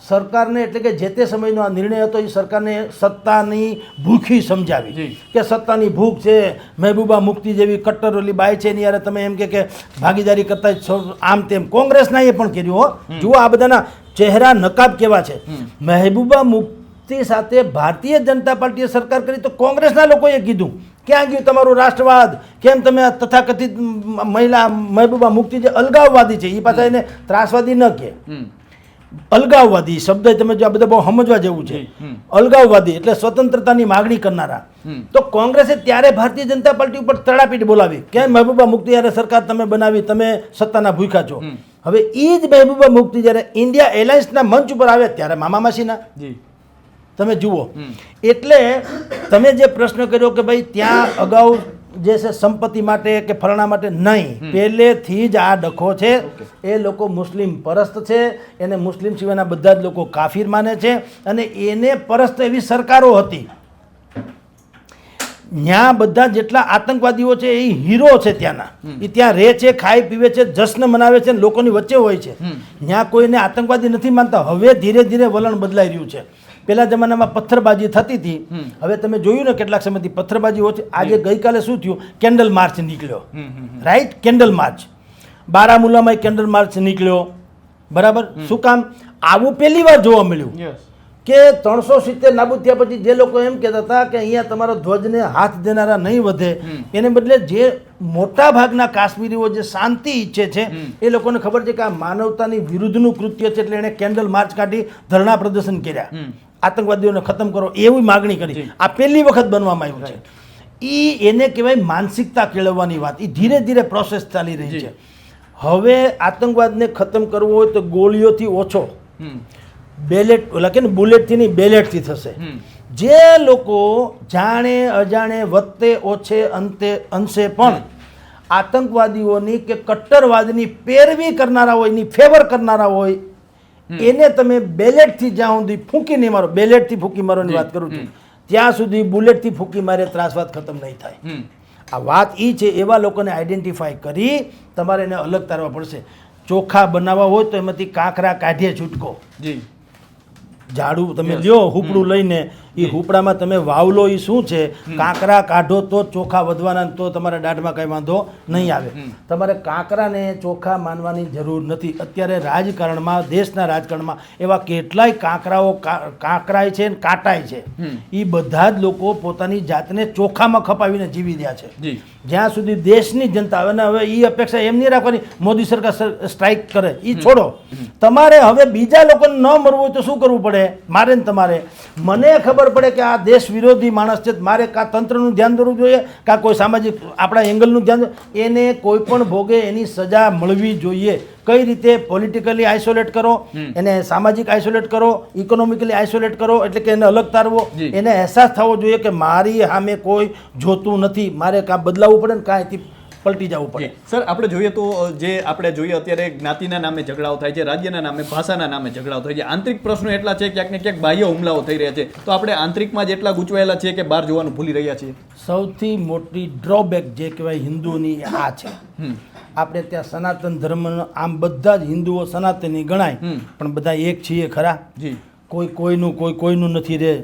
સરકારને, એટલે કે જે તે સમયનો આ નિર્ણય હતો, એ સરકારને સત્તાની ભૂખી સમજાવી કે સત્તાની ભૂખ છે, મહેબૂબા મુફ્તી જેવી કટ્ટર ઓલી બાઈ છે એની યારે તમે એમ કે ભાગીદારી કરતા આમ તેમ. કોંગ્રેસના એ પણ કર્યું હો. જુઓ આ બધાના ચહેરા નકાબ કેવા છે. મહેબૂબા મુફ્તી સાથે ભારતીય જનતા પાર્ટીએ સરકાર કરી તો કોંગ્રેસના લોકોએ કીધું, ક્યાં ગયું તમારું રાષ્ટ્રવાદ? કેમ તમે તથાકથિત મહિલા મહેબૂબા મુફ્તી જે અલગાવવાદી છે, એ પાછા એને ત્રાસવાદી ન કહે. અલગાવવાદી શબ્દ તમે જો આ બધા બહુ સમજવા જેવું છે. અલગાવવાદી એટલે સ્વતંત્રતાની માગણી કરનારા. તો કોંગ્રેસે ત્યારે ભારતીય જનતા પાર્ટી ઉપર તડાપીટ બોલાવી કે મહેબૂબા મુફ્તી જ્યારે સરકાર તમે બનાવી, તમે સત્તાના ભૂખ્યા છો. હવે એ જ મહેબૂબા મુફ્તી જ્યારે ઇન્ડિયા એલાયન્સના મંચ ઉપર આવે ત્યારે મામા માસીના તમે જુઓ. એટલે તમે જે પ્રશ્ન કર્યો કે ભાઈ ત્યાં અગાઉ જે છે સંપત્તિ માટે કે ફલાણા માટે નહીં, પહેલેથી જ આ ડખો છે. એ લોકો મુસ્લિમ પરસ્ત છે, એને મુસ્લિમ સિવાયના બધા જ લોકો કાફિર માને છે અને એને પરસ્ત એવી સરકારો હતી. ત્યાં બધા જેટલા આતંકવાદીઓ છે એ હીરો છે ત્યાંના. એ ત્યાં રહે છે, ખાઈ પીવે છે, જશ્ન મનાવે છે, લોકોની વચ્ચે હોય છે. ત્યાં કોઈને આતંકવાદી નથી માનતા. હવે ધીરે ધીરે વલણ બદલાઈ રહ્યું છે. પેલા જમાનામાં પથ્થરબાજી થતી હતી, હવે તમે જોયું ને કેટલાક સમયથી પથ્થરબાજી ઓછી. આજે ગઈકાલે શું થયું, કેન્ડલ માર્ચ નીકળ્યો, રાઈટ? કેન્ડલ માર્ચ બારામુલામાં કેન્ડલ માર્ચ નીકળ્યો, બરાબર. શું કામ? આવું પહેલી વાર જોવા મળ્યું કે 370 નાબૂદ થયા પછી જે લોકો એમ કહેતા હતા કે અહીંયા તમારો ધ્વજને હાથ દેનારા નહીં વધે, એને બદલે જે મોટા ભાગના કાશ્મીરીઓ જે શાંતિ ઈચ્છે છે એ લોકોને ખબર છે કે આ માનવતાની વિરુદ્ધનું કૃત્ય છે, એટલે એણે કેન્ડલ માર્ચ કાઢી ધરણા પ્રદર્શન કર્યા, આતંકવાદીઓને ખતમ કરો એવી માગણી કરી. આ પહેલી વખત બનવામાં આવ્યું છે. એને કહેવાય માનસિકતા કેળવવાની વાત. એ ધીરે ધીરે પ્રોસેસ ચાલી રહી છે. હવે આતંકવાદને ખતમ કરવો હોય તો ગોળીઓથી ઓછો, બેલેટ ઓલા કે ને બુલેટથી નહીં, બેલેટથી થશે. જે લોકો જાણે અજાણે વત્તે ઓછે અંશે પણ આતંકવાદીઓની કે કટ્ટરવાદની પેરવી કરનારા હોય, એની ફેવર કરનારા હોય, એને તમે બેલેટથી જ્યાં સુધી ફૂંકી નહીં મારો, બેલેટથી ફૂંકી મારોની વાત કરું છું, ત્યાં સુધી બુલેટથી ફૂંકી મારે ત્રાસવાદ ખતમ નહીં થાય. આ વાત એ છે. એવા લોકોને આઈડેન્ટિફાઈ કરી તમારે એને અલગ તારવા પડશે. ચોખા બનાવવા હોય તો એમાંથી કાંકરા કાઢીએ છૂટકો. ઝાડુ તમે લ્યો હુપડું લઈને, એ હુપડામાં તમે વાવલો એ શું છે, કાંકરા કાઢો તો ચોખા વધવાના, તો તમારા દાઢમાં કઈ વાંધો નહીં આવે. તમારે કાંકરાને ચોખા માનવાની જરૂર નથી. અત્યારે રાજકારણમાં, દેશના રાજકારણમાં એવા કેટલાય કાંકરાઓ કાંકરાય છે ને કાટાય છે. એ બધા જ લોકો પોતાની જાતને ચોખામાં ખપાવીને જીવી રહ્યા છે. જ્યાં સુધી દેશની જનતા હવે એ અપેક્ષા એમ નહીં રાખવાની મોદી સરકાર સ્ટ્રાઇક કરે, એ છોડો. તમારે હવે બીજા લોકોને ન મરવું હોય તો શું કરવું પડે? મારે ને તમારે. મને ખબર પડે કે આ દેશ વિરોધી માણસ છે, મારે કાં તંત્રનું ધ્યાન દોરવું જોઈએ, કાં કોઈ સામાજિક આપણા એંગલનું ધ્યાન. એને કોઈ પણ ભોગે એની સજા મળવી જોઈએ. કઈ રીતે? પોલિટિકલી આઇસોલેટ કરો, એને સામાજિક આઇસોલેટ કરો, ઇકોનોમિકલી આઇસોલેટ કરો, એટલે કે એને અલગ તારવો. એને અહેસાસ થવો જોઈએ કે મારી સામે કોઈ જોતું નથી, મારે કાં બદલાવવું પડે ને કાંઈથી પલટી જવું પડે. સર, આપણે જોઈએ તો જે આપણે જોઈએ અત્યારે જ્ઞાતિના નામે ઝઘડાઓ થાય છે, રાજ્યના નામે, ભાષાના નામે ઝઘડાઓ થાય છે. આંતરિક પ્રશ્નો એટલા છે, ક્યાંક ને ક્યાંક બાહ્ય હુમલાઓ થઈ રહ્યા છે. તો આપણે આંતરિકમાં જ એટલા ગૂંચવાયેલા છીએ કે બહાર જોવાનું ભૂલી રહ્યા છીએ. સૌથી મોટી ડ્રોબેક જે કહેવાય હિન્દુઓની આ છે. આપણે ત્યાં સનાતન ધર્મ, આમ બધા જ હિન્દુઓ સનાતની ગણાય, પણ બધા એક છીએ ખરા. કોઈ કોઈનું નથી રે,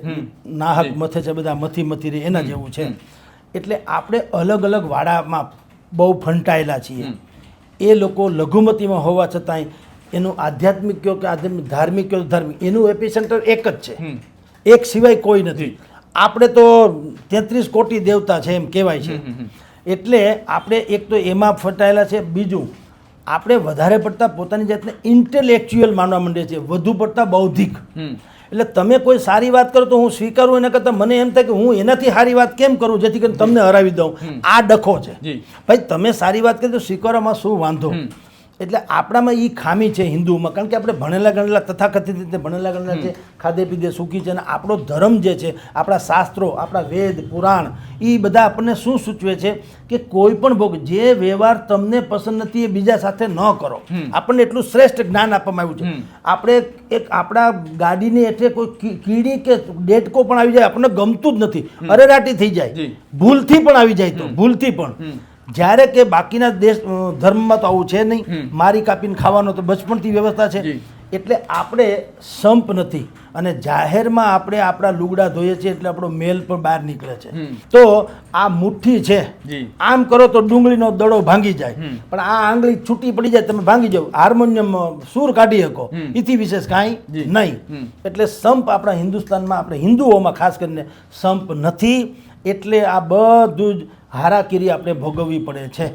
નાહક મથે છે, બધા મથી રે, એના જેવું છે. એટલે આપણે અલગ અલગ વાડામાં બહુ ફંટાયેલા છીએ. એ લોકો લઘુમતીમાં હોવા છતાંય એનું આધ્યાત્મિક કયો કે આધ્યાત્મિક, ધાર્મિક કયો ધાર્મિક, એનું એપિસેન્ટર એક જ છે, એક સિવાય કોઈ નથી. આપણે તો 33 કોટી દેવતા છે એમ કહેવાય છે. એટલે આપણે એક તો એમાં ફટાયેલા છે. બીજું, આપણે વધારે પડતા પોતાની જાતને ઇન્ટેલેક્ચ્યુઅલ માનવા માંડીએ છીએ, વધુ પડતા બૌદ્ધિક. એટલે તમે કોઈ સારી વાત કરો તો હું સ્વીકારું, એના કરતાં મને એમ થાય કે હું એનાથી સારી વાત કેમ કરું જેથી કરીને તમને હરાવી દઉં. આ ડખો છે ભાઈ. તમે સારી વાત કરી તો સ્વીકારવામાં શું વાંધો? એટલે આપણામાં એ ખામી છે હિન્દુઓમાં, કારણ કે આપણે ભણેલા ગણેલા, તથાકથિત રીતે ભણેલા ગણેલા છે, ખાધે પીધે સુખી છે. અને આપણો ધર્મ જે છે, આપણા શાસ્ત્રો, આપણા વેદ પુરાણ, એ બધા આપણને શું સૂચવે છે કે કોઈ પણ ભોગ, જે વ્યવહાર તમને પસંદ નથી એ બીજા સાથે ન કરો. આપણને એટલું શ્રેષ્ઠ જ્ઞાન આપવામાં આવ્યું છે. આપણે એક આપણા ગાડીની એટલે કોઈ કીડી કે ડેટકો પણ આવી જાય, આપણને ગમતું જ નથી, અરેરાટી થઈ જાય, ભૂલથી પણ આવી જાય, તો ભૂલથી પણ. જ્યારે કે બાકીના દેશ ધર્મમાં તો આવું છે નહીં. મારી કાપીને ખાવાનો તો બચપણથી વ્યવસ્થા છે. એટલે આપણે સંપ નથી. અને જાહેરમાં આપણે આપણા લુગડા ધોઈએ છીએ એટલે આપણો મેલ પણ બહાર નીકળે છે. તો આ મુઠ્ઠી છે, આમ કરો તો ડુંગળીનો દડો ભાંગી જાય, પણ આ આંગળી છૂટી પડી જાય, તમે ભાંગી જાવ. હાર્મોનિયમ સૂર કાઢી શકો, એથી વિશેષ કાંઈ નહીં. એટલે સંપ આપણા હિન્દુસ્તાનમાં, આપણે હિન્દુઓમાં ખાસ કરીને સંપ નથી. એટલે આ બધું જ હારાકીરી આપણે ભોગવવી પડે છે.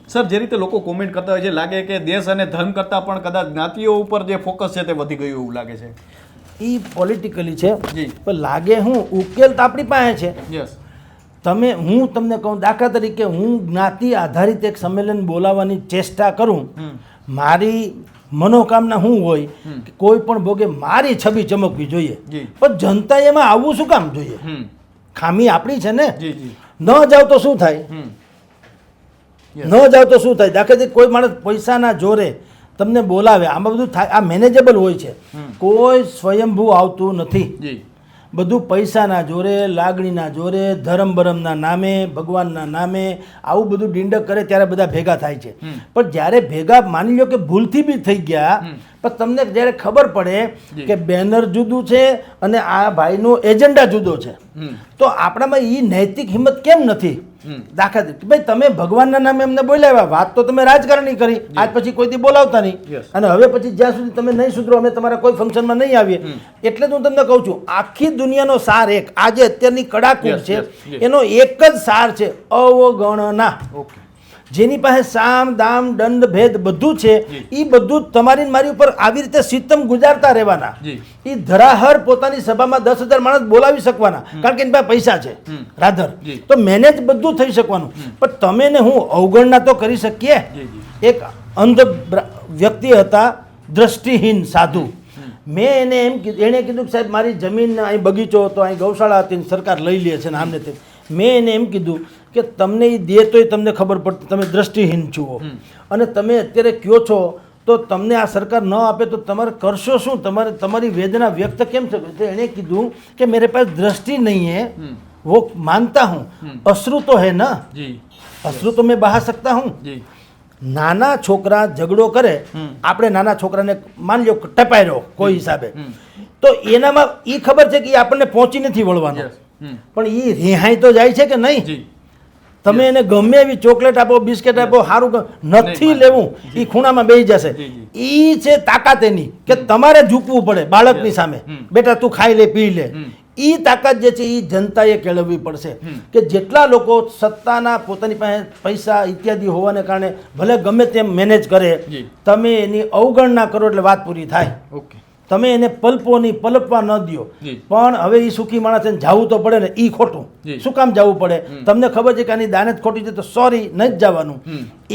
સર, જે રીતે લોકો કોમેન્ટ કરતા હોય છે, લાગે કે દેશ અને ધર્મ કરતાં પણ કદાચ જ્ઞાતિઓ ઉપર જે ફોકસ છે તે વધી ગયું એવું લાગે છે. એ પોલિટિકલી છે, જી. પણ લાગે હું ઉકેલ તો આપણી પાસે છે. યસ. હું તમને કહું, દાખલા તરીકે હું જ્ઞાતિ આધારિત એક સંમેલન બોલાવવાની ચેષ્ટા કરું, મારી મનોકામના શું હોય કે કોઈ પણ ભોગે મારી છબી ચમકવી જોઈએ, જી. પણ જનતા એમાં આવવું શું કામ જોઈએ? ખામી આપણી છે ને. જી જી. ન જાવ તો શું થાય? ન જાવ તો શું થાય? દાખલા તરીકે કોઈ માણસ પૈસાના જોરે તમને બોલાવે, આમાં બધું થાય, આ મેનેજેબલ હોય છે. કોઈ સ્વયંભૂ આવતું નથી. જી. બધું પૈસાના જોરે, લાગણીના જોરે, ધર્મ બરમના નામે, ભગવાનના નામે આવું બધું ડીંડક કરે ત્યારે બધા ભેગા થાય છે. પણ જ્યારે ભેગા માની લો કે ભૂલથી બી થઈ ગયા, પણ તમને જ્યારે ખબર પડે કે બેનર જુદું છે અને આ ભાઈનો એજન્ડા જુદો છે, તો આપણામાં એ નૈતિક હિંમત કેમ નથી? દાખલા તરીકે ભાઈ તમે ભગવાનના નામે એમને બોલાવ્યા, વાત તો તમે રાજકારણી કરી, આજ પછી કોઈથી બોલાવતા નહીં, અને હવે પછી જ્યાં સુધી તમે નહીં સુધરો અમે તમારા કોઈ ફંક્શનમાં નહીં આવીએ. એટલે જ હું તમને કહું છું, આખી દુનિયાનો સાર એક, આજે અત્યારની કડાકૂટ છે એનો એક જ સાર છે, અવગણના. જેની પાસે સામ દામ દંડ ભેદ બધું છે, એ બધું તમારી ને મારી ઉપર આવી રીતે સિસ્ટમ ગુજારતા રહેવાના. એ ધરાહર પોતાની સભામાં 10,000 માણસ બોલાવી શકવાના, કારણ કે એની પાસે પૈસા છે રાધર, તો મેનેજ બધું થઈ શકવાનું. પણ તમે ને હું અવગણના તો કરી શકીએ. એક અંધ વ્યક્તિ હતા, દ્રષ્ટિહીન સાધુ. મેં એને એમ કીધું, એણે કીધું કે સાહેબ મારી જમીન અહીં બગીચો હતો, અહીં ગૌશાળા હતી, સરકાર લઈ લે છે ને આમને તે. મેં એને એમ કીધું કે તમને એ દે તોય તમને ખબર પડતી તમે દ્રષ્ટિહીન છો, અને તમે અત્યારે કયો છો તો તમને આ સરકાર ન આપે તો તમારે કરશો શું? તમારે તમારી વેદના વ્યક્ત કેમ છે? તો એણે કીધું કે મેરે પાસ દ્રષ્ટિ નહીં હે, वो मानता हूँ, अश्रु तो है ना, अश्रु तो मैं बहा सकता हूँ. નાના છોકરા ઝઘડો કરે, આપણે નાના છોકરાને માની લો ટપાયરો કોઈ હિસાબે, તો એનામાં એ ખબર છે કે એ આપણને પહોંચી નથી વળવાનો, પણ એ રિહાઈ તો જાય છે કે નહીં? તમે એને ગમે એવી ચોકલેટ આપો, બિસ્કેટ આપો, સારું નથી લેવું, એ ખૂણામાં બેસી જશે. એ છે તાકાત એની કે તમારે ઝૂકવું પડે બાળકની સામે, બેટા તું ખાઈ લે પી લે. એ તાકાત જે છે એ જનતાએ કેળવવી પડશે. કે જેટલા લોકો સત્તાના પોતાની પાસે પૈસા ઇત્યાદિ હોવાને કારણે ભલે ગમે તેમ મેનેજ કરે, તમે એની અવગણના કરો એટલે વાત પૂરી થાય. તમે એને પલપોની પલપવા ન દો. પણ હવે એ સુખી માણસ જવું તો પડે ને, એ ખોટું. શું કામ જવું પડે? તમને ખબર છે કે આની દાનત ખોટી છે તો સોરી નહીં જ જવાનું.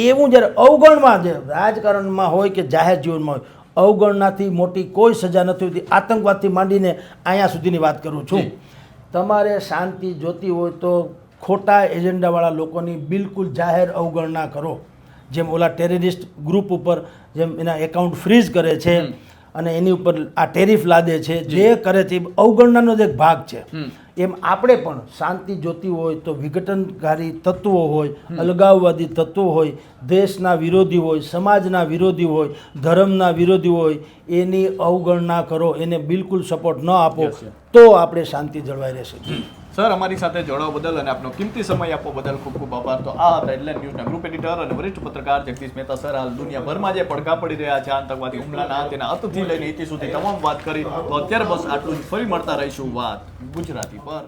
એવું જ્યારે અવગણમાં, જે રાજકારણમાં હોય કે જાહેર જીવનમાં હોય, અવગણનાથી મોટી કોઈ સજા નથી હોતી. આતંકવાદથી માંડીને અહીંયા સુધીની વાત કરું છું. તમારે શાંતિ જોતી હોય તો ખોટા એજન્ડાવાળા લોકોની બિલકુલ જાહેર અવગણના કરો. જેમ ઓલા ટેરરિસ્ટ ગ્રુપ ઉપર જેમ એના એકાઉન્ટ ફ્રીઝ કરે છે અને એની ઉપર આ ટેરિફ લાદે છે, જે કરે છે અવગણનાનો જ એક ભાગ છે. એમ આપણે પણ શાંતિ જોતી હોય તો વિઘટનકારી તત્વો હોય, અલગાવવાદી તત્વો હોય, દેશના વિરોધી હોય, સમાજના વિરોધી હોય, ધર્મના વિરોધી હોય, એની અવગણના કરો, એને બિલકુલ સપોર્ટ ન આપો, તો આપણે શાંતિ જળવાઈ રહેશે. સર, અમારી સાથે જોડાવા બદલ અને આપનો કિંમતી સમય આપવા બદલ ખૂબ ખૂબ આભાર. તો આ હતા હેડલાઇન ન્યૂઝના ગ્રુપ એડિટર અને વરિષ્ઠ પત્રકાર જગદીશ મહેતા. સર, હાલ દુનિયાભરમાં જે પડઘા પડી રહ્યા છે આતંકવાદી હુમલાના, તેના અંતથી લઈને ઇતિ સુધી તમામ વાત કરી. તો અત્યારે બસ આટલું જ. ફરી મળતા રહીશું વાત ગુજરાતી પર.